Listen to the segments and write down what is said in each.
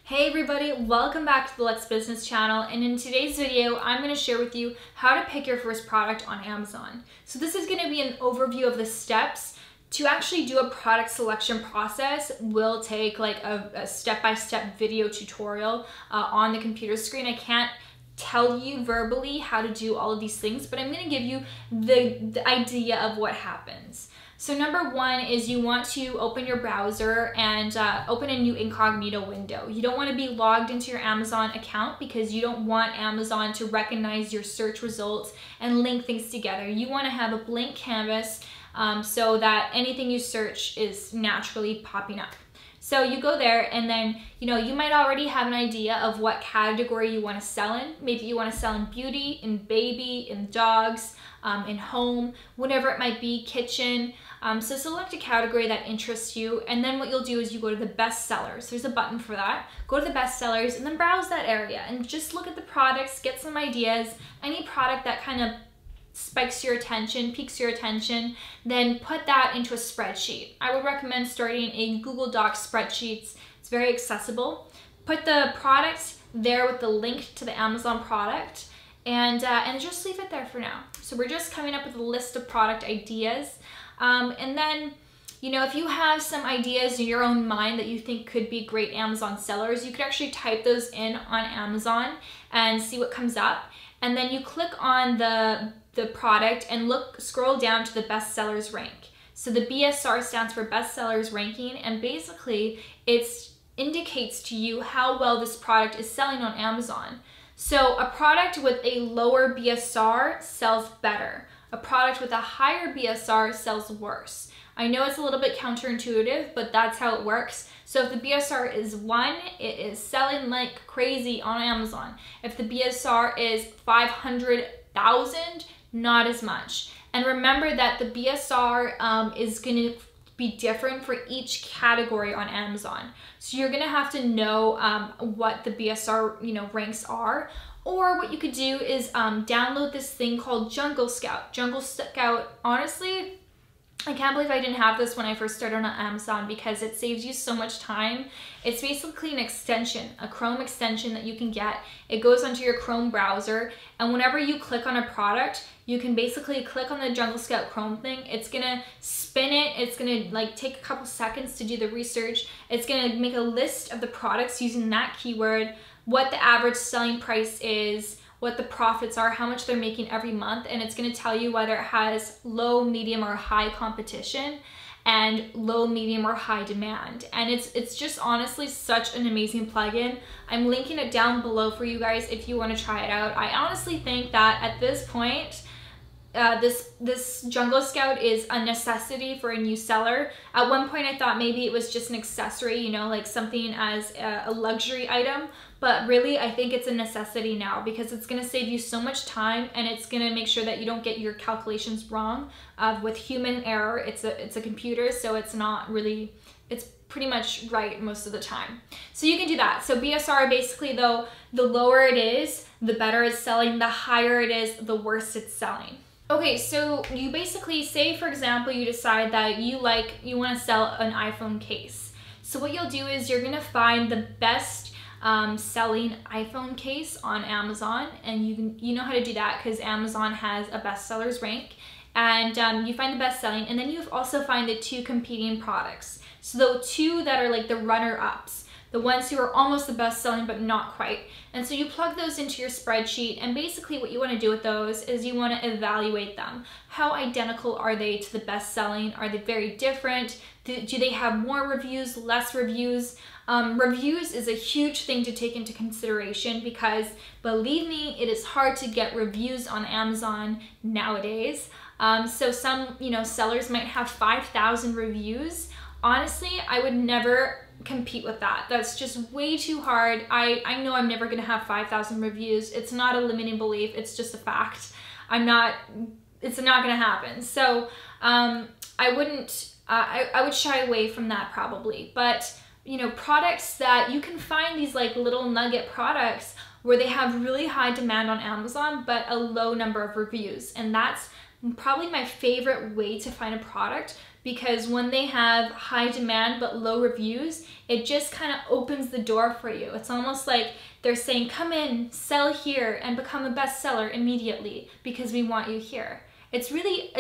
Hey everybody, welcome back to the Lex Business channel, and in today's video I'm going to share with you how to pick your first product on Amazon. So this is going to be an overview of the steps to actually do a product selection process. Will take like a step-by-step video tutorial on the computer screen. I can't tell you verbally how to do all of these things, but I'm going to give you the idea of what happens. So number one is you want to open your browser and open a new incognito window. You don't want to be logged into your Amazon account because you don't want Amazon to recognize your search results and link things together. You want to have a blank canvas so that anything you search is naturally popping up. So you go there and then, you might already have an idea of what category you want to sell in. Maybe you want to sell in beauty, in baby, in dogs, in home, whatever it might be, kitchen. So select a category that interests you, and then what you'll do is you go to the best sellers. There's a button for that. Go to the best sellers and then browse that area and just look at the products, get some ideas. Any product that kind of spikes your attention, piques your attention, then put that into a spreadsheet. I would recommend starting a Google Docs spreadsheet. It's very accessible. Put the product there with the link to the Amazon product and just leave it there for now. So we're just coming up with a list of product ideas. And then, if you have some ideas in your own mind that you think could be great Amazon sellers, you could actually type those in on Amazon and see what comes up. And then you click on the product and scroll down to the best sellers rank. So the BSR stands for best sellers ranking, and basically it indicates to you how well this product is selling on Amazon. So a product with a lower BSR sells better. A product with a higher BSR sells worse. I know it's a little bit counterintuitive, but that's how it works. So if the BSR is 1, it is selling like crazy on Amazon. If the BSR is 500,000, not as much. And remember that the BSR is going to be different for each category on Amazon. So you're going to have to know what the BSR ranks are. Or what you could do is download this thing called Jungle Scout. Jungle Scout, honestly, I can't believe I didn't have this when I first started on Amazon because it saves you so much time. It's basically an extension, a Chrome extension that you can get. It goes onto your Chrome browser, and whenever you click on a product, you can basically click on the Jungle Scout Chrome thing. It's gonna spin it. It's gonna take a couple seconds to do the research. It's gonna make a list of the products using that keyword, what the average selling price is, what the profits are, how much they're making every month, and it's going to tell you whether it has low, medium, or high competition and low, medium, or high demand. And it's just honestly such an amazing plugin. I'm linking it down below for you guys if you want to try it out. I honestly think that at this point, this Jungle Scout is a necessity for a new seller. At one point I thought maybe it was just an accessory, like something as a luxury item, but really I think it's a necessity now because it's going to save you so much time, and it's going to make sure that you don't get your calculations wrong. With human error, it's a computer, so it's not really, it's pretty much right most of the time. So you can do that. So BSR basically, though, the lower it is, the better it's selling. The higher it is, the worse it's selling. Okay, so you basically say, for example, you decide that you want to sell an iPhone case. So what you'll do is you're going to find the best selling iPhone case on Amazon, and you know how to do that because Amazon has a bestsellers rank, and you find the best selling, and then you also find the 2 competing products. So the 2 that are like the runner-ups, the ones who are almost the best selling but not quite. And so you plug those into your spreadsheet, and basically what you want to do with those is you want to evaluate them. How identical are they to the best selling? Are they very different? Do they have more reviews, less reviews? Reviews is a huge thing to take into consideration because, believe me, it is hard to get reviews on Amazon nowadays. So some sellers might have 5,000 reviews. Honestly, I would never compete with that. That's just way too hard. I know I'm never gonna have 5,000 reviews. It's not a limiting belief, it's just a fact. It's not gonna happen. So I would shy away from that probably. But products that you can find, these like little nugget products where they have really high demand on Amazon but a low number of reviews, and that's probably my favorite way to find a product because when they have high demand but low reviews, it just kind of opens the door for you. It's almost like they're saying, come in, sell here, and become a bestseller immediately because we want you here. It's really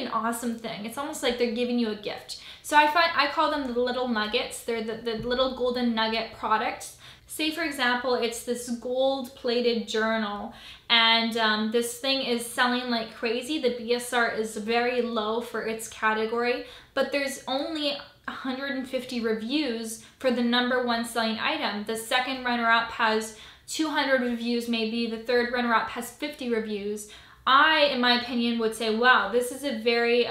an awesome thing. It's almost like they're giving you a gift. So I call them the little nuggets. They're the little golden nugget products. Say for example, it's this gold-plated journal, and this thing is selling like crazy. The BSR is very low for its category, but there's only 150 reviews for the #1 selling item. The second runner-up has 200 reviews maybe, the third runner-up has 50 reviews. I, in my opinion, would say, wow, this is a very,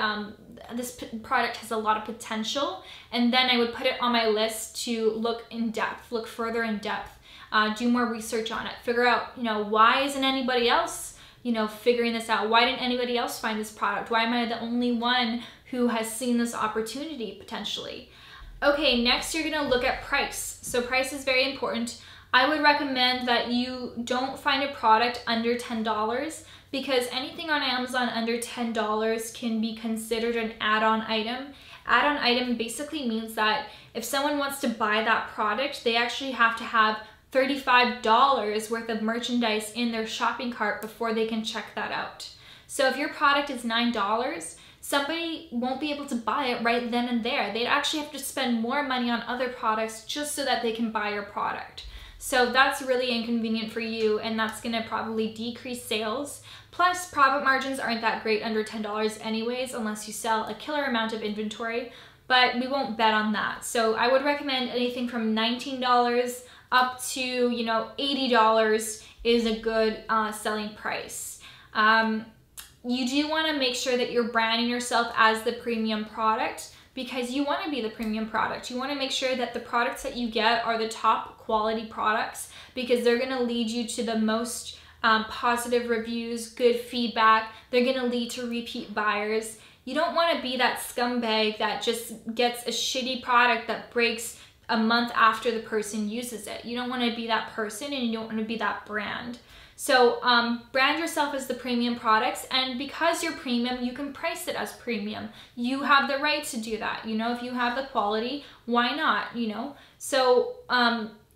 this product has a lot of potential, and then I would put it on my list to look in depth, look further in depth, do more research on it, figure out, why isn't anybody else, figuring this out? Why didn't anybody else find this product? Why am I the only one who has seen this opportunity potentially? Okay, next you're gonna look at price. So price is very important. I would recommend that you don't find a product under $10, because anything on Amazon under $10 can be considered an add-on item. Add-on item basically means that if someone wants to buy that product, they actually have to have $35 worth of merchandise in their shopping cart before they can check that out. So if your product is $9, somebody won't be able to buy it right then and there. They'd actually have to spend more money on other products just so that they can buy your product. So that's really inconvenient for you, and that's gonna probably decrease sales. Plus, profit margins aren't that great under $10 anyways, unless you sell a killer amount of inventory, but we won't bet on that. So I would recommend anything from $19 up to, $80 is a good selling price. You do wanna make sure that you're branding yourself as the premium product, because you want to be the premium product. You want to make sure that the products that you get are the top quality products, because they're going to lead you to the most positive reviews, good feedback. They're going to lead to repeat buyers. You don't want to be that scumbag that just gets a shitty product that breaks a month after the person uses it. You don't want to be that person, and you don't want to be that brand. So brand yourself as the premium products, and because you're premium, you can price it as premium. You have the right to do that. If you have the quality, why not, So,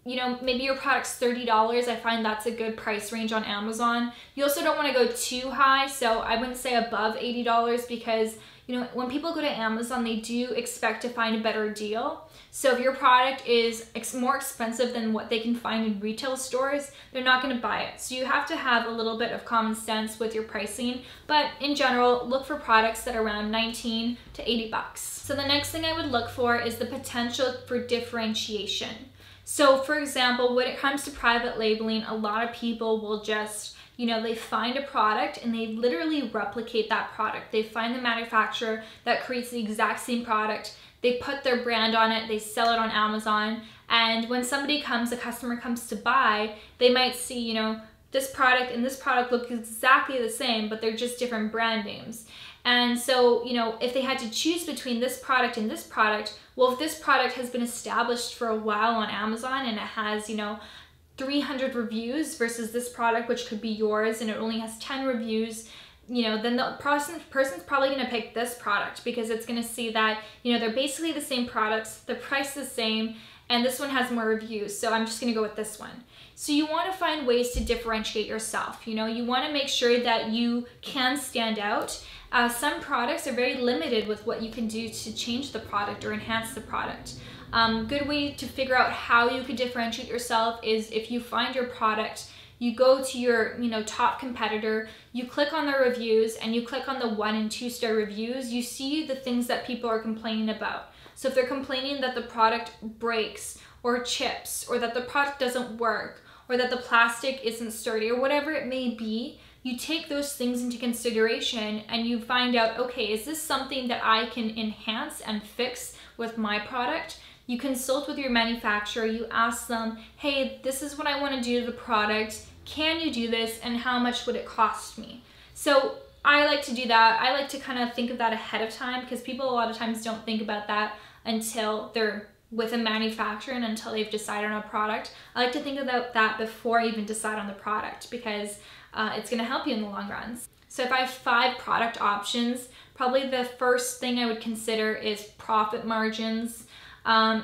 maybe your product's $30. I find that's a good price range on Amazon. You also don't want to go too high, so I wouldn't say above $80, because when people go to Amazon, they do expect to find a better deal. So if your product is more expensive than what they can find in retail stores, they're not going to buy it. So you have to have a little bit of common sense with your pricing. But in general, look for products that are around $19 to $80. So the next thing I would look for is the potential for differentiation. So for example, when it comes to private labeling, a lot of people will just they find a product and they literally replicate that product. They find the manufacturer that creates the exact same product. They put their brand on it, they sell it on Amazon, and when a customer comes to buy, they might see, this product and this product look exactly the same, but they're just different brand names. And so, if they had to choose between this product and this product, well, if this product has been established for a while on Amazon and it has, 300 reviews versus this product, which could be yours, and it only has 10 reviews, then the person's probably going to pick this product, because it's going to see that, they're basically the same products, the price is the same, and this one has more reviews, so I'm just going to go with this one. So you want to find ways to differentiate yourself. You want to make sure that you can stand out. Some products are very limited with what you can do to change the product or enhance the product. Good way to figure out how you could differentiate yourself is if you find your product, you go to your top competitor, you click on the reviews, and you click on the 1 and 2 star reviews, you see the things that people are complaining about. So if they're complaining that the product breaks or chips, or that the product doesn't work, or that the plastic isn't sturdy, or whatever it may be, you take those things into consideration and you find out, okay, is this something that I can enhance and fix with my product? You consult with your manufacturer, you ask them, hey, this is what I want to do to the product. Can you do this, and how much would it cost me? So I like to do that. I like to kind of think of that ahead of time, because people a lot of times don't think about that until they're with a manufacturer and until they've decided on a product. I like to think about that before I even decide on the product, because it's gonna help you in the long run. So if I have 5 product options, probably the first thing I would consider is profit margins.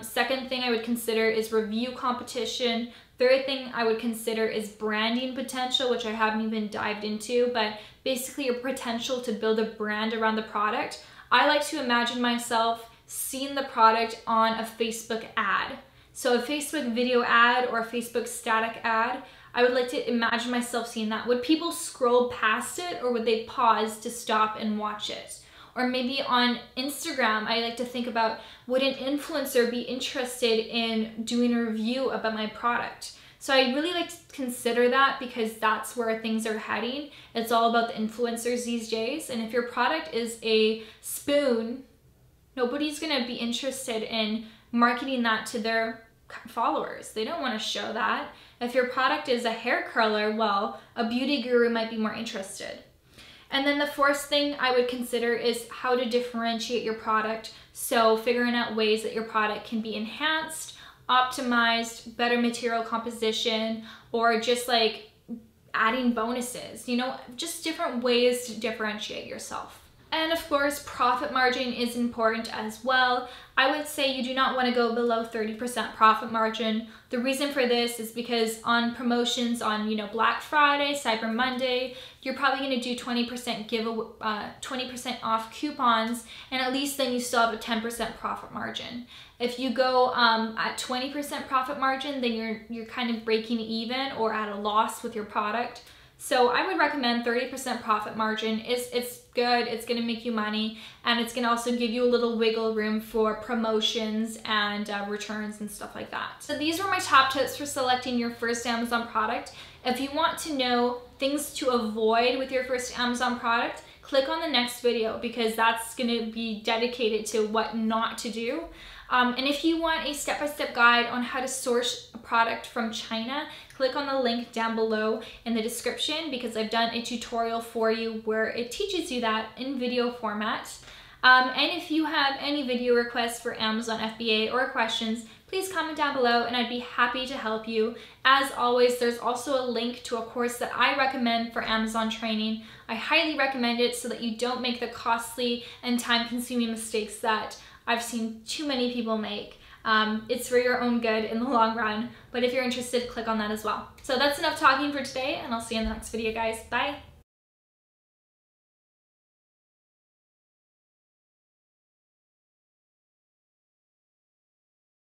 Second thing I would consider is review competition. Third thing I would consider is branding potential, which I haven't even dived into, but basically your potential to build a brand around the product. I like to imagine myself seeing the product on a Facebook ad. So a Facebook video ad or a Facebook static ad, I would like to imagine myself seeing that. Would people scroll past it, or would they pause to stop and watch it? Or maybe on Instagram, I like to think about, would an influencer be interested in doing a review about my product? So I really like to consider that, because that's where things are heading. It's all about the influencers these days. And if your product is a spoon, nobody's gonna be interested in marketing that to their followers. They don't wanna show that. If your product is a hair curler, well, a beauty guru might be more interested. And then the fourth thing I would consider is how to differentiate your product. So figuring out ways that your product can be enhanced, optimized, better material composition, or just like adding bonuses, you know, just different ways to differentiate yourself. And of course, profit margin is important as well. I would say you do not want to go below 30% profit margin. The reason for this is because on promotions on, you know, Black Friday, Cyber Monday, you're probably going to do 20% off coupons, and at least then you still have a 10% profit margin. If you go at 20% profit margin, then you're kind of breaking even or at a loss with your product. So I would recommend 30% profit margin. It's good, it's gonna make you money, and it's gonna also give you a little wiggle room for promotions and returns and stuff like that. So these were my top tips for selecting your first Amazon product. If you want to know things to avoid with your first Amazon product, click on the next video, because that's gonna be dedicated to what not to do. And if you want a step-by-step guide on how to source a product from China, click on the link down below in the description, because I've done a tutorial for you where it teaches you that in video format. And if you have any video requests for Amazon FBA or questions, please comment down below and I'd be happy to help you. As always, there's also a link to a course that I recommend for Amazon training. I highly recommend it so that you don't make the costly and time-consuming mistakes that I've seen too many people make. It's for your own good in the long run, but if you're interested, click on that as well. So that's enough talking for today, and I'll see you in the next video, guys. Bye.